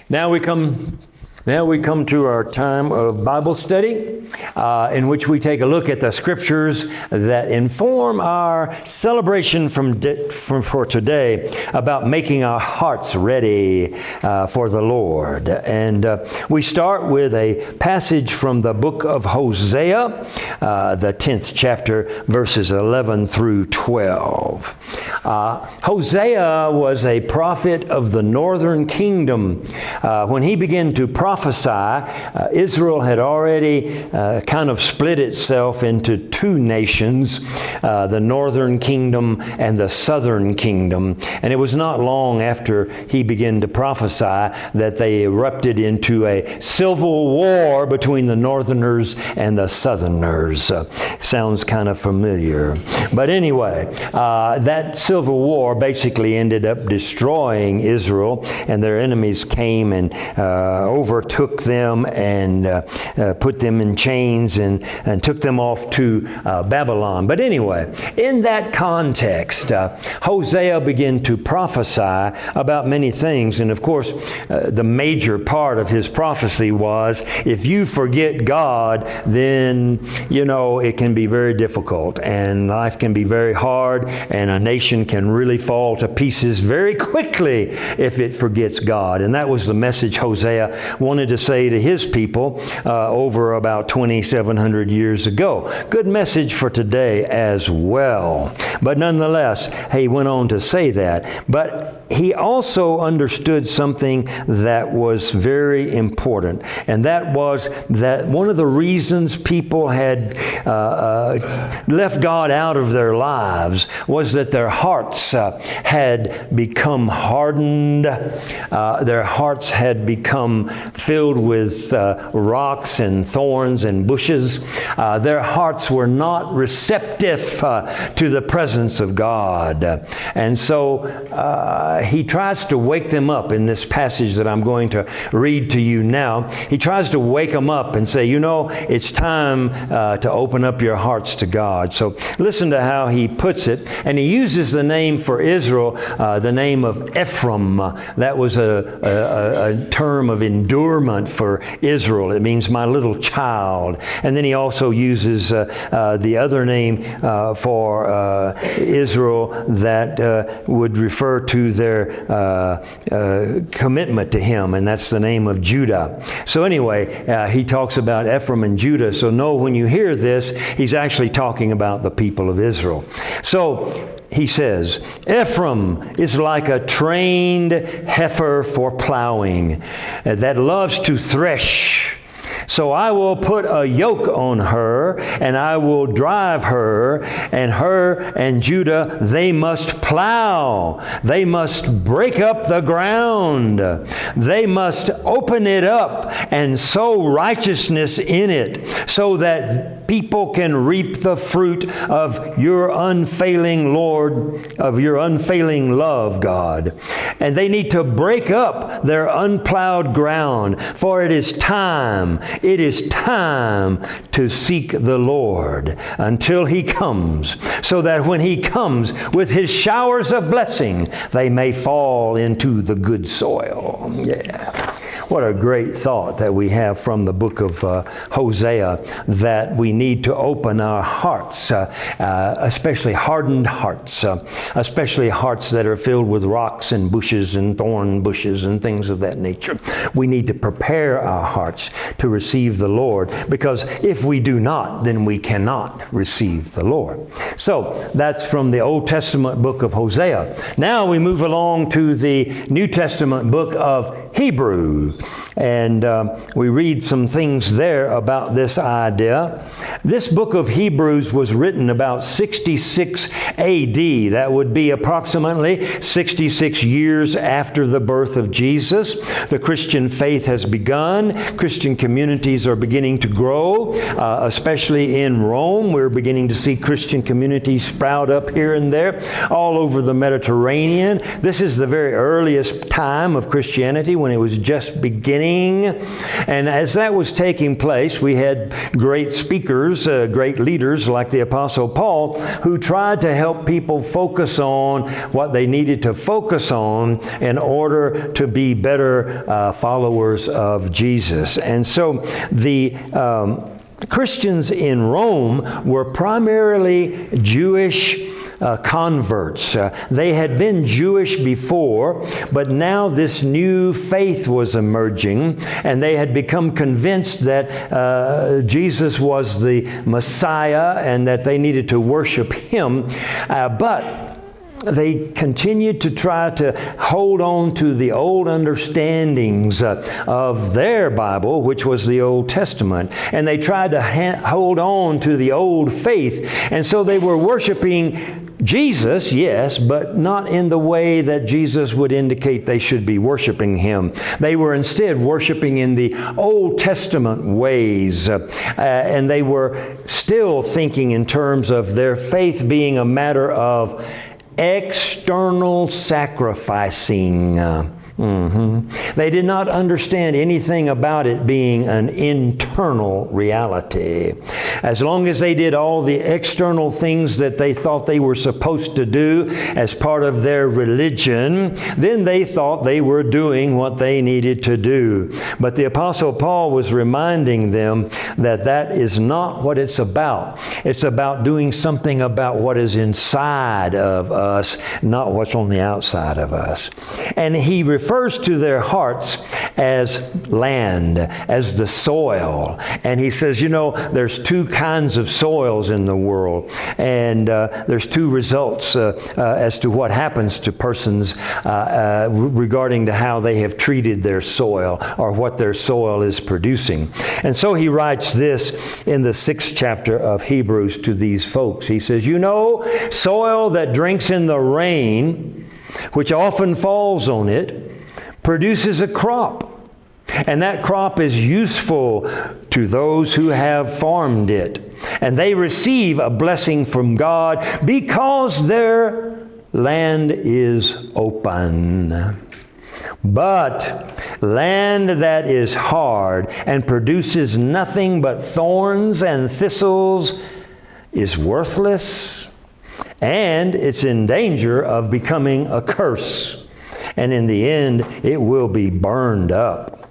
Now we come to our time of Bible study, in which we take a look at the scriptures that inform our celebration for today about making our hearts ready for the Lord. And we start with a passage from the book of Hosea, the 10th chapter, verses 11 through 12. Hosea was a prophet of the northern kingdom. When he began to prophesy, Israel had already kind of split itself into two nations, the northern kingdom and the southern kingdom. And it was not long after he began to prophesy that they erupted into a civil war between the northerners and the southerners. Sounds kind of familiar. But anyway, that civil war basically ended up destroying Israel, and their enemies came and overtook them and put them in chains and took them off to Babylon. But anyway, in that context, Hosea began to prophesy about many things. And of course, the major part of his prophecy was, if you forget God, then, it can be very difficult, and life can be very hard, and a nation can really fall to pieces very quickly if it forgets God. And that was the message Hosea wanted to say to his people over about 2,700 years ago. Good message for today as well. But nonetheless, he went on to say that. But he also understood something that was very important, and that was that one of the reasons people had left God out of their lives was that their hearts had become hardened. Their hearts had become filled with rocks and thorns and bushes. Their hearts were not receptive to the presence of God. And so he tries to wake them up in this passage that I'm going to read to you now. He tries to wake them up and say, it's time to open up your hearts to God. So listen to how he puts it. And he uses the name for Israel, the name of Ephraim. That was a term of endurement for Israel. It means my little child. And then he also uses the other name for Israel that would refer to their commitment to him, and that's the name of Judah. So anyway, he talks about Ephraim and Judah. So know when you hear this, he's actually talking about the people of Israel. So he says, Ephraim is like a trained heifer for plowing that loves to thresh. So I will put a yoke on her, and I will drive her and Judah, they must plow. They must break up the ground. They must open it up and sow righteousness in it, so that people can reap the fruit of your unfailing Lord, of your unfailing love, God. And they need to break up their unplowed ground, for it is time to seek the Lord until He comes, so that when He comes with His showers of blessing, they may fall into the good soil. Yeah. What a great thought that we have from the book of Hosea, that we need to open our hearts, especially hardened hearts, especially hearts that are filled with rocks and bushes and thorn bushes and things of that nature. We need to prepare our hearts to receive the Lord, because if we do not, then we cannot receive the Lord. So that's from the Old Testament book of Hosea. Now we move along to the New Testament book of Hebrews. And we read some things there about this idea. This book of Hebrews was written about 66 A.D. That would be approximately 66 years after the birth of Jesus. The Christian faith has begun. Christian communities are beginning to grow, especially in Rome. We're beginning to see Christian communities sprout up here and there all over the Mediterranean. This is the very earliest time of Christianity, when it was just beginning. And as that was taking place, we had great speakers, great leaders like the Apostle Paul, who tried to help people focus on what they needed to focus on in order to be better followers of Jesus. And so the Christians in Rome were primarily Jewish converts. They had been Jewish before, but now this new faith was emerging, and they had become convinced that Jesus was the Messiah and that they needed to worship Him. But they continued to try to hold on to the old understandings of their Bible, which was the Old Testament. And they tried to hold on to the old faith. And so they were worshiping Jesus, yes, but not in the way that Jesus would indicate they should be worshiping Him. They were instead worshiping in the Old Testament ways. And they were still thinking in terms of their faith being a matter of external sacrificing. They did not understand anything about it being an internal reality. As long as they did all the external things that they thought they were supposed to do as part of their religion, then they thought they were doing what they needed to do. But the Apostle Paul was reminding them that that is not what it's about. It's about doing something about what is inside of us, not what's on the outside of us. And he refers to their hearts as land, as the soil. And he says, you know, there's two kinds of soils in the world. And there's two results as to what happens to persons regarding to how they have treated their soil or what their soil is producing. And so he writes this in the 6th chapter of Hebrews to these folks. He says, you know, soil that drinks in the rain, which often falls on it, produces a crop, and that crop is useful to those who have farmed it, and they receive a blessing from God because their land is open. But land that is hard and produces nothing but thorns and thistles is worthless, and it's in danger of becoming a curse. And in the end, it will be burned up.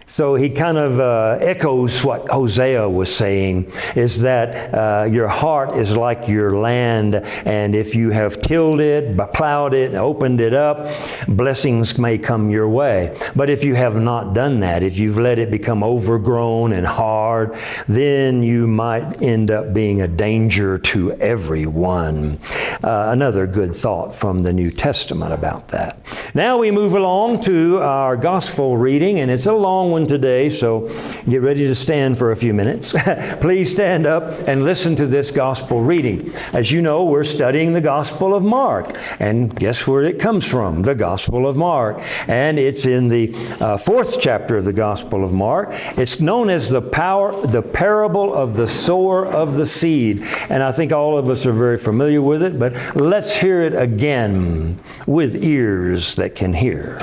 So he kind of echoes what Hosea was saying, is that your heart is like your land, and if you have tilled it, plowed it, opened it up, blessings may come your way. But if you have not done that, if you've let it become overgrown and hard, then you might end up being a danger to everyone. Another good thought from the New Testament about that. Now we move along to our gospel reading, and it's a long one today, so get ready to stand for a few minutes. Please stand up and listen to this gospel reading. As you know, we're studying the Gospel of Mark, and guess where it comes from? The Gospel of Mark. And it's in the 4th chapter of the Gospel of Mark. It's known as the parable of the sower of the seed. And I think all of us are very familiar with it, but let's hear it again with ears that can hear.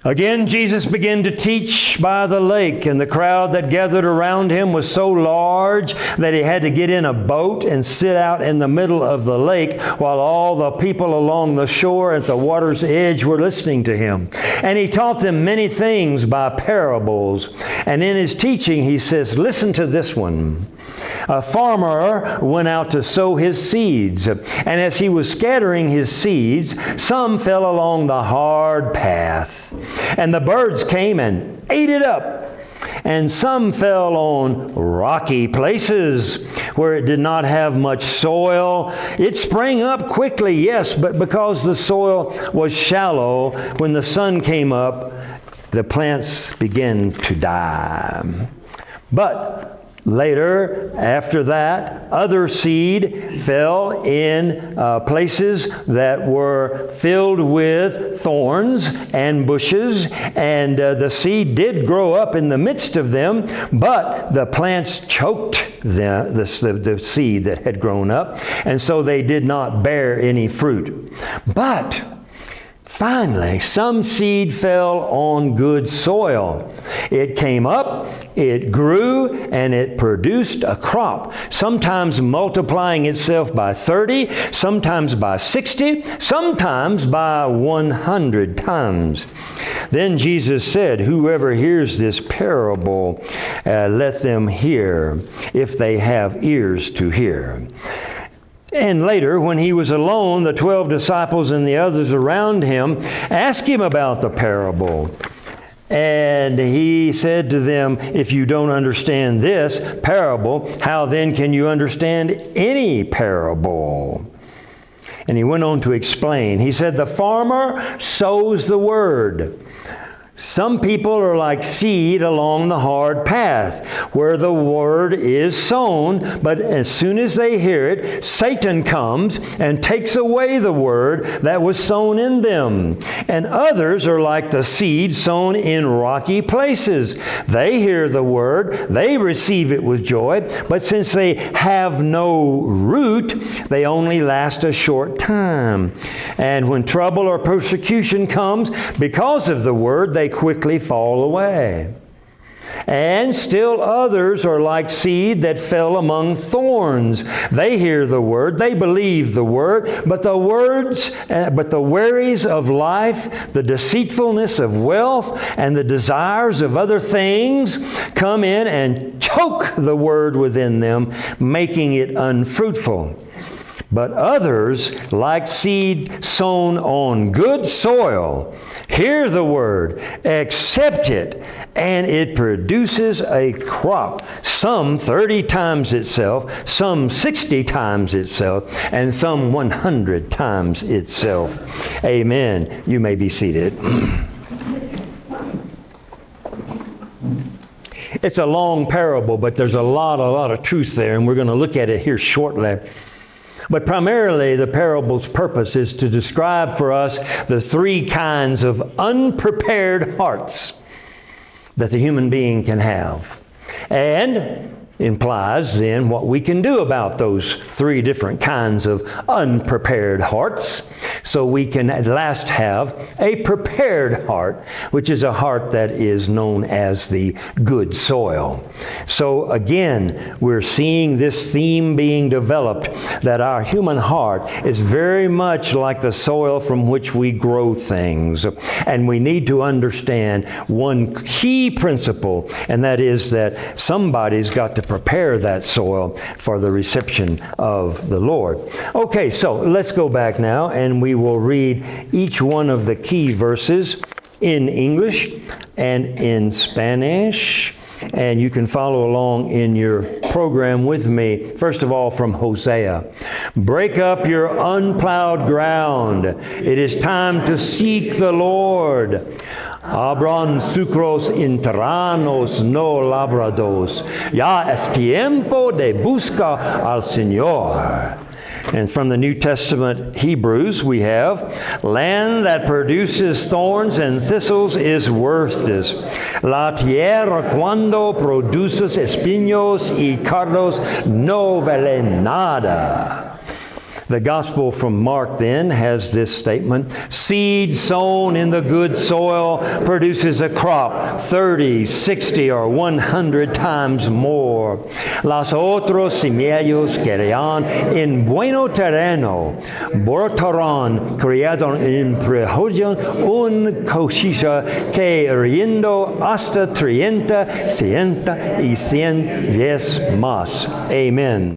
Again, Jesus began to teach by the lake, and the crowd that gathered around him was so large that he had to get in a boat and sit out in the middle of the lake while all the people along the shore at the water's edge were listening to him. And he taught them many things by parables. And in his teaching, he says, listen to this one. A farmer went out to sow his seeds, and as he was scattering his seeds, some fell along the hard path, and the birds came and ate it up. And some fell on rocky places where it did not have much soil. It sprang up quickly, yes, but because the soil was shallow, when the sun came up, the plants began to die. But later, after that, other seed fell in places that were filled with thorns and bushes, and the seed did grow up in the midst of them, but the plants choked the seed that had grown up, and so they did not bear any fruit. But Finally, some seed fell on good soil. It came up, it grew, and it produced a crop, sometimes multiplying itself by 30, sometimes by 60, sometimes by 100 times. Then Jesus said, "Whoever hears this parable, let them hear, if they have ears to hear." And later, when he was alone, the 12 disciples and the others around him asked him about the parable. And he said to them, "If you don't understand this parable, how then can you understand any parable?" And he went on to explain. He said, "The farmer sows the word. Some people are like seed along the hard path, where the word is sown, but as soon as they hear it, Satan comes and takes away the word that was sown in them. And others are like the seed sown in rocky places. They hear the word, they receive it with joy, but since they have no root, they only last a short time. And when trouble or persecution comes because of the word, they quickly fall away. And still others are like seed that fell among thorns. They hear the word, they believe the word, but the worries of life, the deceitfulness of wealth, and the desires of other things come in and choke the word within them, making it unfruitful. But others, like seed sown on good soil, hear the word, accept it, and it produces a crop, some 30 times itself, some 60 times itself, and some 100 times itself. Amen. You may be seated. It's a long parable, but there's a lot of truth there, and we're going to look at it here shortly. But primarily, the parable's purpose is to describe for us the three kinds of unprepared hearts that the human being can have. And implies then what we can do about those three different kinds of unprepared hearts, so we can at last have a prepared heart, which is a heart that is known as the good soil. So again, we're seeing this theme being developed, that our human heart is very much like the soil from which we grow things. And we need to understand one key principle, and that is that somebody's got to prepare that soil for the reception of the Lord. Okay, so let's go back now, and we will read each one of the key verses in English and in Spanish. And you can follow along in your program with me. First of all, from Hosea. Break up your unplowed ground. It is time to seek the Lord. Abran sucros interanos no labrados. Ya es tiempo de buscar al Señor. And from the New Testament Hebrews, we have, land that produces thorns and thistles is worthless. La tierra cuando produces espinos y cardos no vale nada. The Gospel from Mark then has this statement: seed sown in the good soil produces a crop 30, 60, or 100 times more. Las otros semillas caerán en bueno terreno, brotarán, criaron en prejoyon un cosecha que riendo hasta 30, 100 y 100 veces más. Amen.